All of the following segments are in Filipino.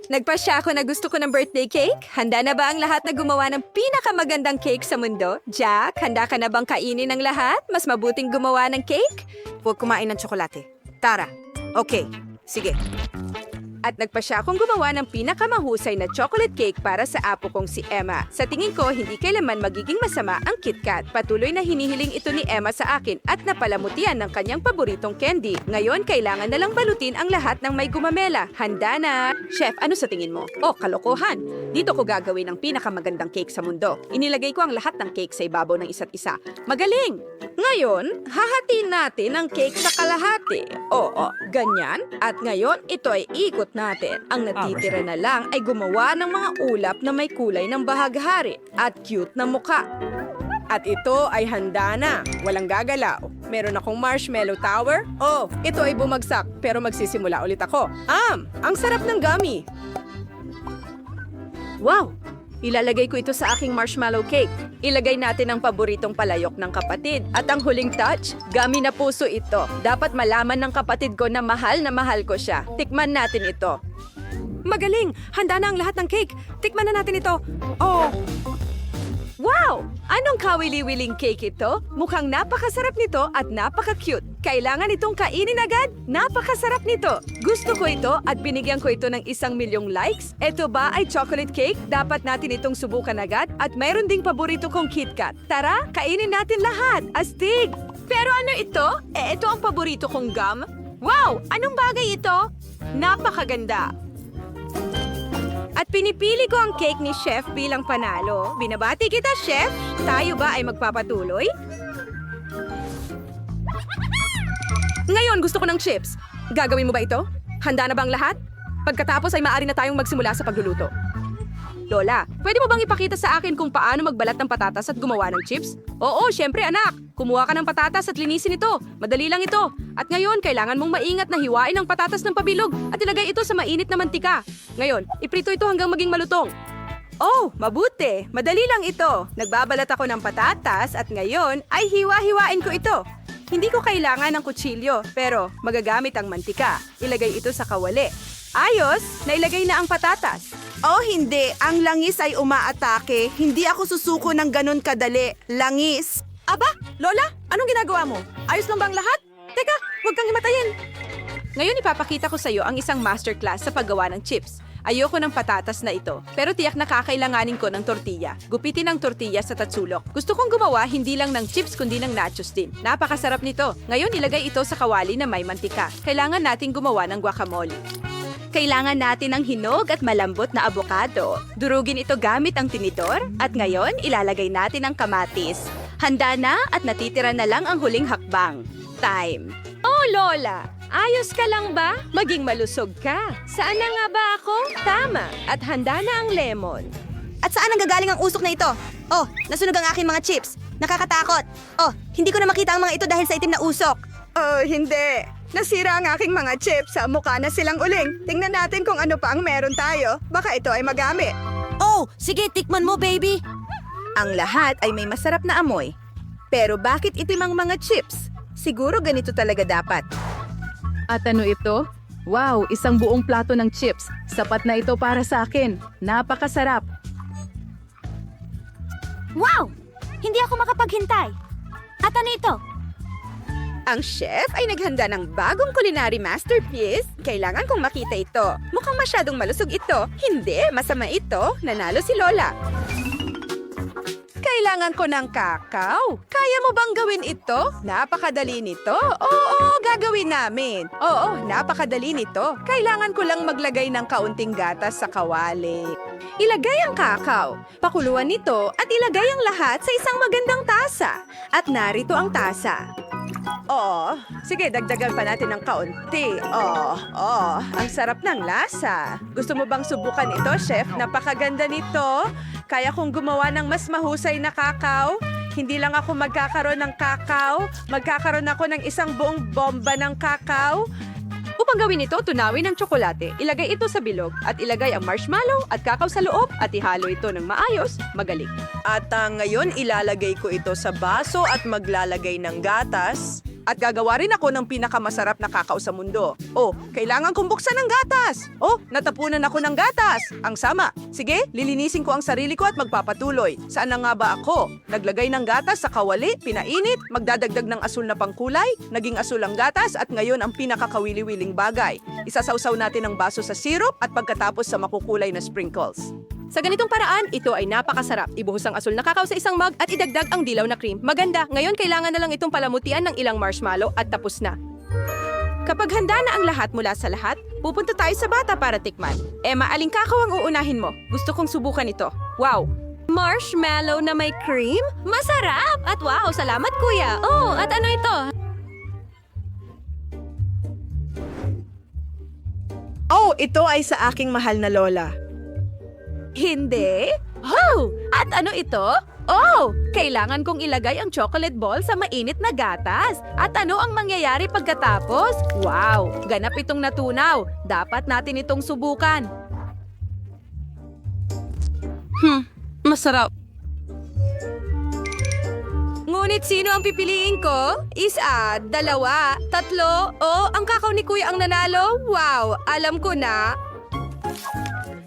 Nagpasya ako na gusto ko ng birthday cake. Handa na ba ang lahat na gumawa ng pinakamagandang cake sa mundo? Jack, handa ka na bang kainin ng lahat? Mas mabuting gumawa ng cake? Huwag kumain ng tsokolate. Tara. Okay. Sige. At nagpasya akong gumawa ng pinakamahusay na chocolate cake para sa apo kong si Emma. Sa tingin ko, hindi kailanman magiging masama ang KitKat. Patuloy na hinihiling ito ni Emma sa akin at napalamutian ng kanyang paboritong candy. Ngayon, kailangan na lang balutin ang lahat ng may gumamela. Handa na! Chef, ano sa tingin mo? Oh, kalokohan! Dito ko gagawin ang pinakamagandang cake sa mundo. Inilagay ko ang lahat ng cake sa ibabaw ng isa't isa. Magaling! Ngayon, hahatiin natin ang cake sa kalahati. Oo, ganyan. At ngayon, ito ay ikot natin. Ang natitira na lang ay gumawa ng mga ulap na may kulay ng bahaghari at cute na muka. At ito ay handa na. Walang gagalaw. Meron akong marshmallow tower. Oh, ito ay bumagsak pero magsisimula ulit ako. Ang sarap ng gummy. Wow! Ilalagay ko ito sa aking marshmallow cake. Ilagay natin ang paboritong palayok ng kapatid. At ang huling touch, gummy na puso ito. Dapat malaman ng kapatid ko na mahal ko siya. Tikman natin ito. Magaling! Handa na ang lahat ng cake. Tikman na natin ito. Oh, Wow! Anong kawili-wiling cake ito? Mukhang napakasarap nito at napaka-cute. Kailangan itong kainin agad? Napakasarap nito. Gusto ko ito at binigyan ko ito ng 1,000,000 likes. Ito ba ay chocolate cake? Dapat natin itong subukan agad at mayroon ding paborito kong KitKat. Tara, kainin natin lahat. Astig! Pero ano ito? Ito ang paborito kong gum. Wow! Anong bagay ito? Napakaganda. At pinipili ko ang cake ni Chef bilang panalo. Binabati kita, Chef. Tayo ba ay magpapatuloy? Ngayon, gusto ko ng chips. Gagawin mo ba ito? Handa na ba ang lahat? Pagkatapos ay maaari na tayong magsimula sa pagluluto. Lola, pwede mo bang ipakita sa akin kung paano magbalat ng patatas at gumawa ng chips? Oo, syempre anak. Kumuha ka ng patatas at linisin ito. Madali lang ito. At ngayon, kailangan mong maingat na hiwain ang patatas ng pabilog at ilagay ito sa mainit na mantika. Ngayon, iprito ito hanggang maging malutong. Oh, mabuti. Madali lang ito. Nagbabalat ako ng patatas at ngayon ay hiwa-hiwain ko ito. Hindi ko kailangan ng kutsilyo, pero magagamit ang mantika. Ilagay ito sa kawali. Ayos, nailagay na ang patatas. Oh, hindi. Ang langis ay umaatake. Hindi ako susuko ng ganun kadali. Langis. Aba, Lola, anong ginagawa mo? Ayos lang bang lahat? Teka, huwag kang himatayin. Ngayon ipapakita ko sa iyo ang isang masterclass sa paggawa ng chips. Ayoko ng patatas na ito, pero tiyak na kakailanganin ko ng tortilla. Gupitin ang tortilla sa tatsulok. Gusto kong gumawa hindi lang ng chips kundi ng nachos din. Napakasarap nito. Ngayon ilagay ito sa kawali na may mantika. Kailangan nating gumawa ng guacamole. Kailangan natin ng hinog at malambot na abokado. Durugin ito gamit ang tinidor at ngayon ilalagay natin ang kamatis. Handa na at natitira na lang ang huling hakbang. Time. Oh, Lola! Ayos ka lang ba? Maging malusog ka. Saan na nga ba ako? Tama. At handa na ang lemon. At saan ang gagaling ang usok na ito? Oh, nasunog ang aking mga chips. Nakakatakot. Oh, hindi ko na makita ang mga ito dahil sa itim na usok. Oh, hindi. Nasira ang aking mga chips. Sa mukha na silang uling. Tingnan natin kung ano pa ang meron tayo. Baka ito ay magamit. Oh, sige, tikman mo, baby. Ang lahat ay may masarap na amoy. Pero bakit itim ang mga chips? Siguro ganito talaga dapat. At ano ito? Wow, isang buong plato ng chips. Sapat na ito para sa akin. Napakasarap. Wow! Hindi ako makapaghintay. At ano ito? Ang chef ay naghanda ng bagong culinary masterpiece. Kailangan kong makita ito. Mukhang masyadong malusog ito. Hindi, masama ito. Nanalo si Lola. Kailangan ko ng kakao. Kaya mo bang gawin ito? Napakadali nito. Oo, gagawin namin. Oo, napakadali nito. Kailangan ko lang maglagay ng kaunting gatas sa kawali. Ilagay ang kakao. Pakuluan nito at ilagay ang lahat sa isang magandang tasa. At narito ang tasa. Oh, sige, dagdagan pa natin ng kaunti. Ang sarap ng lasa. Gusto mo bang subukan ito, chef? Napakaganda nito. Kaya kong gumawa ng mas mahusay na kakao. Hindi lang ako magkakaroon ng kakao, magkakaroon ako ng isang buong bomba ng kakao. Upang gawin ito, tunawin ang tsokolate. Ilagay ito sa bilog at ilagay ang marshmallow at kakao sa loob at ihalo ito ng maayos. Magaling. At ngayon ilalagay ko ito sa baso at maglalagay ng gatas. At gagawa rin ako ng pinakamasarap na kakao sa mundo. Oh, kailangan kong buksan ng gatas. Oh, natapunan ako ng gatas. Ang sama. Sige, lilinisin ko ang sarili ko at magpapatuloy. Saan na nga ba ako? Naglagay ng gatas sa kawali, pinainit, magdadagdag ng asul na pangkulay, naging asul ang gatas at ngayon ang pinakakawili-wiling bagay. Isasawsaw natin ang baso sa syrup at pagkatapos sa makukulay na sprinkles. Sa ganitong paraan, ito ay napakasarap. Ibuhos ang asul na kakao sa isang mug at idagdag ang dilaw na cream. Maganda, ngayon kailangan na lang itong palamutian ng ilang marshmallow at tapos na. Kapag handa na ang lahat mula sa lahat, pupunta tayo sa bata para tikman. Emma, aling kakao ang uunahin mo? Gusto kong subukan ito. Wow! Marshmallow na may cream? Masarap! At wow, salamat kuya! Oh, at ano ito? Oh, ito ay sa aking mahal na lola. Hindi? Oh! At ano ito? Oh! Kailangan kong ilagay ang chocolate ball sa mainit na gatas. At ano ang mangyayari pagkatapos? Wow! Ganap itong natunaw. Dapat natin itong subukan. Masarap. Ngunit sino ang pipiliin ko? Isa, dalawa, tatlo. Oh, ang kakao ni Kuya ang nanalo? Wow! Alam ko na.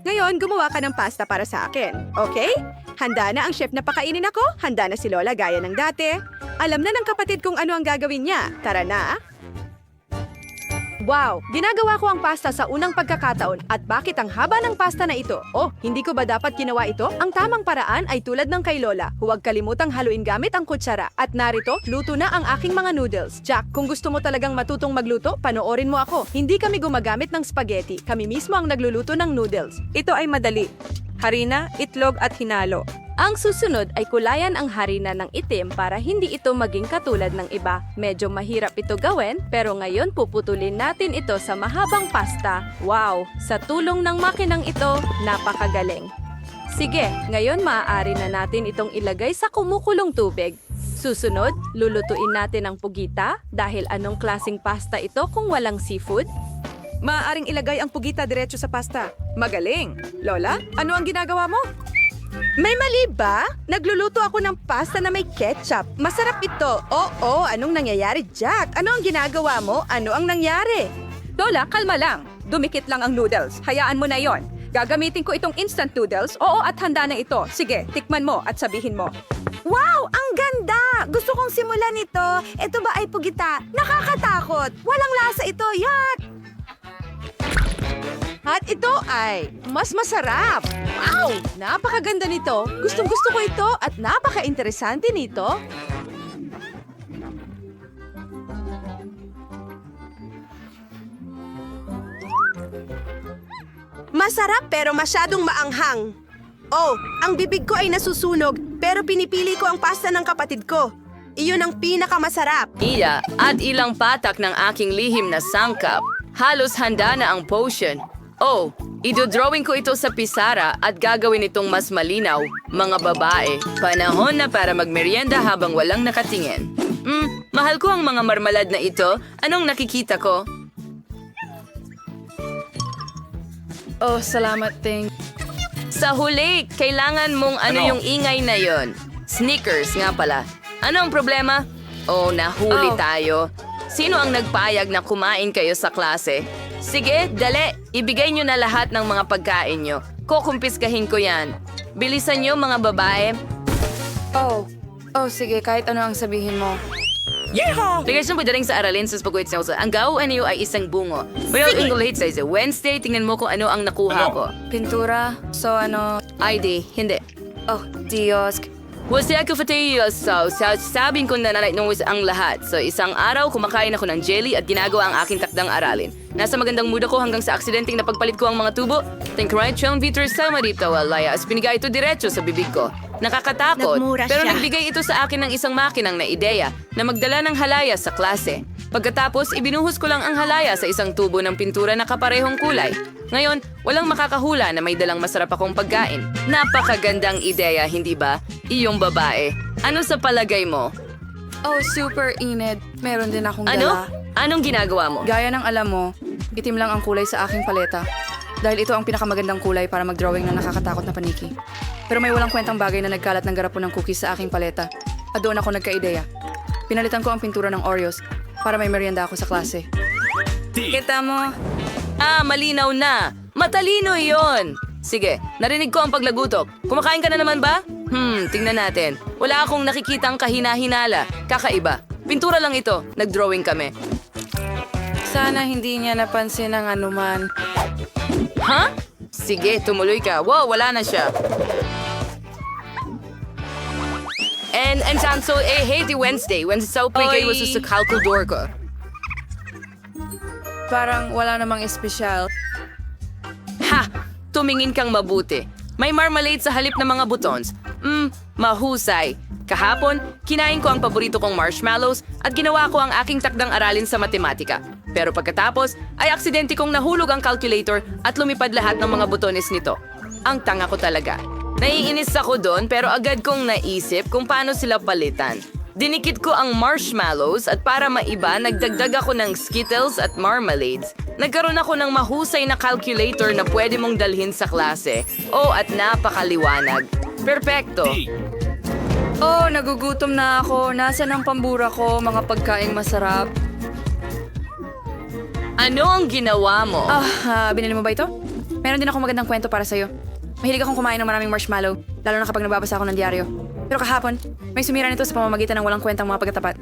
Ngayon, gumawa ka ng pasta para sa akin, okay? Handa na ang chef na pakainin ako? Handa na si Lola gaya ng dati? Alam na ng kapatid kung ano ang gagawin niya. Tara na! Wow! Ginagawa ko ang pasta sa unang pagkakataon at bakit ang haba ng pasta na ito? Oh, hindi ko ba dapat ginawa ito? Ang tamang paraan ay tulad ng kay Lola. Huwag kalimutang haluin gamit ang kutsara. At narito, luto na ang aking mga noodles. Jack, kung gusto mo talagang matutong magluto, panoorin mo ako. Hindi kami gumagamit ng spaghetti. Kami mismo ang nagluluto ng noodles. Ito ay madali. Harina, itlog at hinalo. Ang susunod ay kulayan ang harina ng itim para hindi ito maging katulad ng iba. Medyo mahirap ito gawin, pero ngayon puputulin natin ito sa mahabang pasta. Wow! Sa tulong ng makinang ito, napakagaling. Sige, ngayon maaari na natin itong ilagay sa kumukulong tubig. Susunod, lulutuin natin ang pugita dahil anong klaseng pasta ito kung walang seafood? Maaaring ilagay ang pugita diretso sa pasta. Magaling! Lola, ano ang ginagawa mo? May mali ba? Nagluluto ako ng pasta na may ketchup. Masarap ito. Oo, anong nangyayari, Jack? Ano ang ginagawa mo? Ano ang nangyari? Lola, kalma lang. Dumikit lang ang noodles. Hayaan mo na yon. Gagamitin ko itong instant noodles. Oo, at handa na ito. Sige, tikman mo at sabihin mo. Wow! Ang ganda! Gusto kong simulan ito. Ito ba ay pugita? Nakakatakot! Walang lasa ito! Yak! At ito ay mas masarap. Wow! Napakaganda nito. Gustong-gusto ko ito at napaka-interesante nito. Masarap pero masyadong maanghang. Oh, ang bibig ko ay nasusunog pero pinipili ko ang pasta ng kapatid ko. Iyon ang pinakamasarap. Iya at ilang patak ng aking lihim na sangkap. Halos handa na ang potion. Oh, idodrawing ko ito sa pisara at gagawin itong mas malinaw. Mga babae, panahon na para magmerienda habang walang nakatingin. Mahal ko ang mga marmalad na ito. Anong nakikita ko? Oh, salamat, Ting. Sa huli, kailangan mong yung ingay na yon. Snickers nga pala. Ano ang problema? Oh, nahuli tayo. Sino ang nagpayag na kumain kayo sa klase? Sige, dali. Ibigay nyo na lahat ng mga pagkain nyo. Kukumpiskahin ko yan. Bilisan nyo, mga babae. Oh, sige, kahit ano ang sabihin mo. Bigas mo padaling sa aralin sa pagkuit sa Ang gawin niyo ay isang bungo. Well, English sa Wednesday, tingnan mo kung ano ang nakuha ko. Pintura? So ano? ID, hindi. Oh, Diyos. Wasi ako so sabing ko na nanay-nungos ang lahat. So isang araw, kumakain ako ng jelly at ginagawa ang aking takdang aralin. Nasa magandang mood ako hanggang sa aksidenteng napagpalit ko ang mga tubo. Think right, Chong Vitor sama dito, walaya. As pinigay ito diretso sa bibig ko. Nakakatakot, Nagmura pero siya. nagbigay ito sa akin ng isang makinang na ideya na magdala ng halaya sa klase. Pagkatapos, ibinuhos ko lang ang halaya sa isang tubo ng pintura na kaparehong kulay. Ngayon, walang makakahula na may dalang masarap akong pagkain. Napakagandang ideya, hindi ba? Iyong babae. Ano sa palagay mo? Oh, super init. Meron din akong Ano? dala. Anong ginagawa mo? Gaya ng alam mo, itim lang ang kulay sa aking paleta. Dahil ito ang pinakamagandang kulay para mag-drawing ng nakakatakot na paniki. Pero may walang kwentang bagay na nagkalat ng garapon ng cookies sa aking paleta. At doon ako nagka-ideya. Pinalitan ko ang pintura ng Oreos para may merienda ako sa klase. Kita mo? Malinaw na. Matalino yon. Sige, narinig ko ang paglagutok. Kumakain ka na naman ba? Tingnan natin. Wala akong nakikitang kahina-hinala. Kakaiba. Pintura lang ito. Nag-drawing kami. Sana hindi niya napansin ang anuman. Ha? Sige, tumuloy ka. Wow, wala na siya. And so, hey, di Wednesday. Wednesday sa upigay Oy. was sa kalkudor ko. Parang wala namang espesyal. Ha! Tumingin kang mabuti. May marmalade sa halip ng mga butons. Mahusay. Kahapon, kinain ko ang paborito kong marshmallows at ginawa ko ang aking takdang aralin sa matematika. Pero pagkatapos, ay aksidente kong nahulog ang calculator at lumipad lahat ng mga butones nito. Ang tanga ko talaga. Naiinis ako doon pero agad kong naisip kung paano sila palitan. Dinikit ko ang marshmallows at para maiba, nagdagdag ako ng Skittles at marmalades. Nagkaroon ako ng mahusay na calculator na pwede mong dalhin sa klase. At napakaliwanag. Perpekto. Nagugutom na ako. Nasaan ang pambura ko, mga pagkaing masarap? Ano ang ginawa mo? Binili mo ba ito? Meron din ako magandang kwento para sa'yo. Mahilig akong kumain ng maraming marshmallow, lalo na kapag nababasa ako ng diaryo. Pero kahapon, may sumira nito sa pamamagitan ng walang kwentang mga pagkatapat.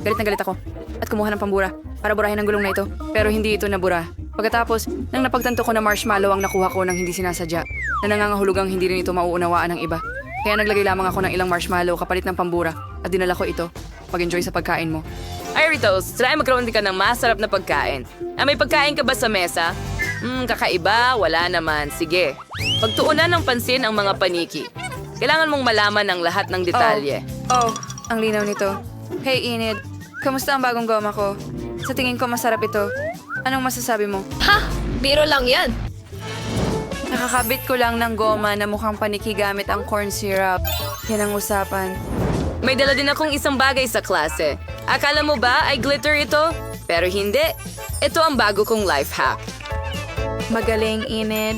Galit na galit ako at kumuha ng pambura para burahin ang gulong na ito. Pero hindi ito nabura. Pagkatapos, nang napagtanto ko na marshmallow ang nakuha ko nang hindi sinasadya, na nangangahulugang hindi rin ito mauunawaan ng iba. Kaya naglagay lamang ako ng ilang marshmallow kapalit ng pambura at dinala ko ito. Pag-enjoy sa pagkain mo. Ay, Ritos, try magkaroon din ka ng masarap na pagkain. May pagkain ka ba sa mesa? Kakaiba, wala naman. Sige. Pagtuunan ng pansin ang mga paniki. Kailangan mong malaman ang lahat ng detalye. Ang linaw nito. Hey, Enid. Kamusta ang bagong goma ko? Sa tingin ko masarap ito. Anong masasabi mo? Biro lang yan. Nakakabit ko lang ng goma na mukhang paniki gamit ang corn syrup. Yan ang usapan. May dala din akong isang bagay sa klase. Akala mo ba ay glitter ito? Pero hindi. Ito ang bago kong life hack. Magaling, Enid.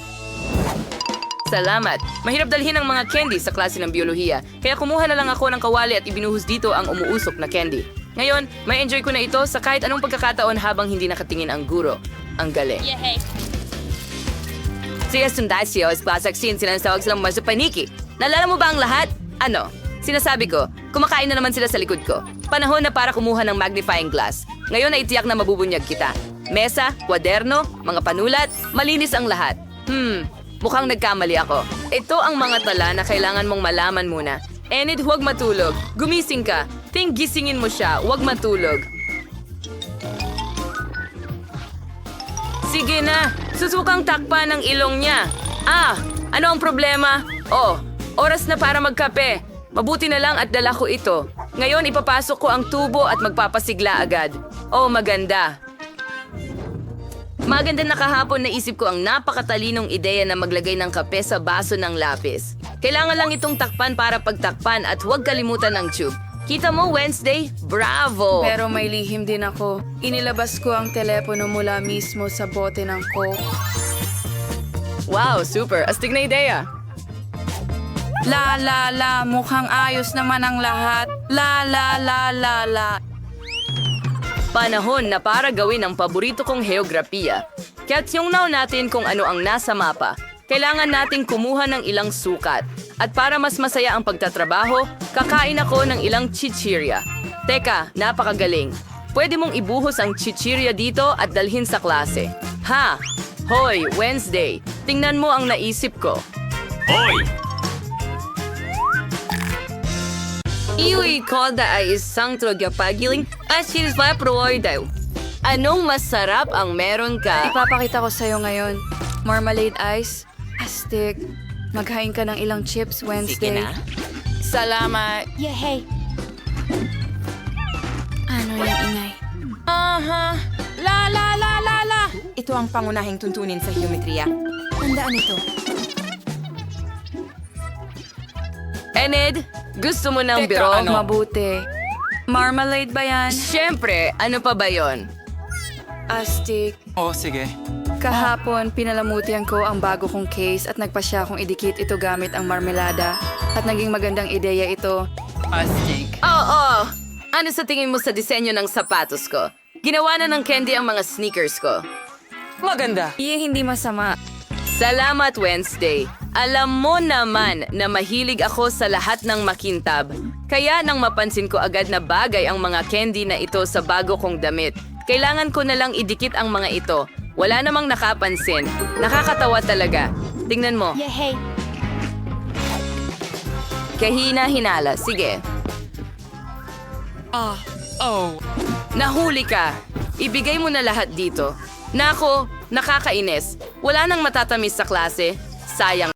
Salamat. Mahirap dalhin ang mga candy sa klase ng biolohiya. Kaya kumuha na lang ako ng kawali at ibinuhos dito ang umuusok na candy. Ngayon, may enjoy ko na ito sa kahit anong pagkakataon habang hindi nakatingin ang guro. Ang galing. Si Estundacio, Esplasaksin, sinasawag silang masapaniki. Naalala mo ba ang lahat? Ano? Sinasabi ko, kumakain na naman sila sa likod ko. Panahon na para kumuha ng magnifying glass. Ngayon ay tiyak na mabubunyag kita. Mesa, kwaderno, mga panulat, malinis ang lahat. Mukhang nagkamali ako. Ito ang mga tala na kailangan mong malaman muna. Enid, huwag matulog. Gumising ka. Gisingin mo siya. Huwag matulog. Sige na. Susukang takpan ng ilong niya. Ano ang problema? Oras na para magkape. Mabuti na lang at dala ko ito. Ngayon ipapasok ko ang tubo at magpapasigla agad. Maganda. Maganda na kahapon naisip ko ang napakatalinong ideya na maglagay ng kape sa baso ng lapis. Kailangan lang itong takpan para pagtakpan at huwag kalimutan ng tube. Kita mo, Wednesday? Bravo! Pero may lihim din ako. Inilabas ko ang telepono mula mismo sa bote ng Coke. Wow, super! Astig na ideya! La, mukhang ayos naman ang lahat. La. Panahon na para gawin ang paborito kong heograpiya. Kaya't tingnan natin kung ano ang nasa mapa. Kailangan nating kumuha ng ilang sukat. At para mas masaya ang pagtatrabaho, kakain ako ng ilang chichirya. Teka, napakagaling. Pwede mong ibuhos ang chichirya dito at dalhin sa klase. Hoy, Wednesday. Tingnan mo ang naisip ko. Iwi ko da ay isang trogapagiling at sinispaproy daw. Anong masarap ang meron ka? Ipapakita ko sa'yo ngayon. Marmalade ice. Astig. Maghain ka ng ilang chips Wednesday. Sige na. Salamat. Yehey! Ano yung ingay? La. Ito ang pangunahing tuntunin sa geometriya. Tandaan ito. Enid, gusto mo ng biro? Mabuti. Marmalade ba yan? Siyempre, ano pa ba yon? Astig. Sige. Kahapon, pinalamutian ko ang bago kong case at nagpasya kong idikit ito gamit ang marmelada. At naging magandang ideya ito. Astig. Oo! Ano sa tingin mo sa disenyo ng sapatos ko? Ginawa na ng candy ang mga sneakers ko. Hindi masama. Salamat, Wednesday. Alam mo naman na mahilig ako sa lahat ng makintab. Kaya nang mapansin ko agad na bagay ang mga candy na ito sa bago kong damit, kailangan ko na lang idikit ang mga ito. Wala namang nakapansin. Nakakatawa talaga. Tingnan mo. Yehey! Kahina-hinala. Sige. Nahuli ka. Ibigay mo na lahat dito. Nako, nakakainis. Wala nang matatamis sa klase. Sayang.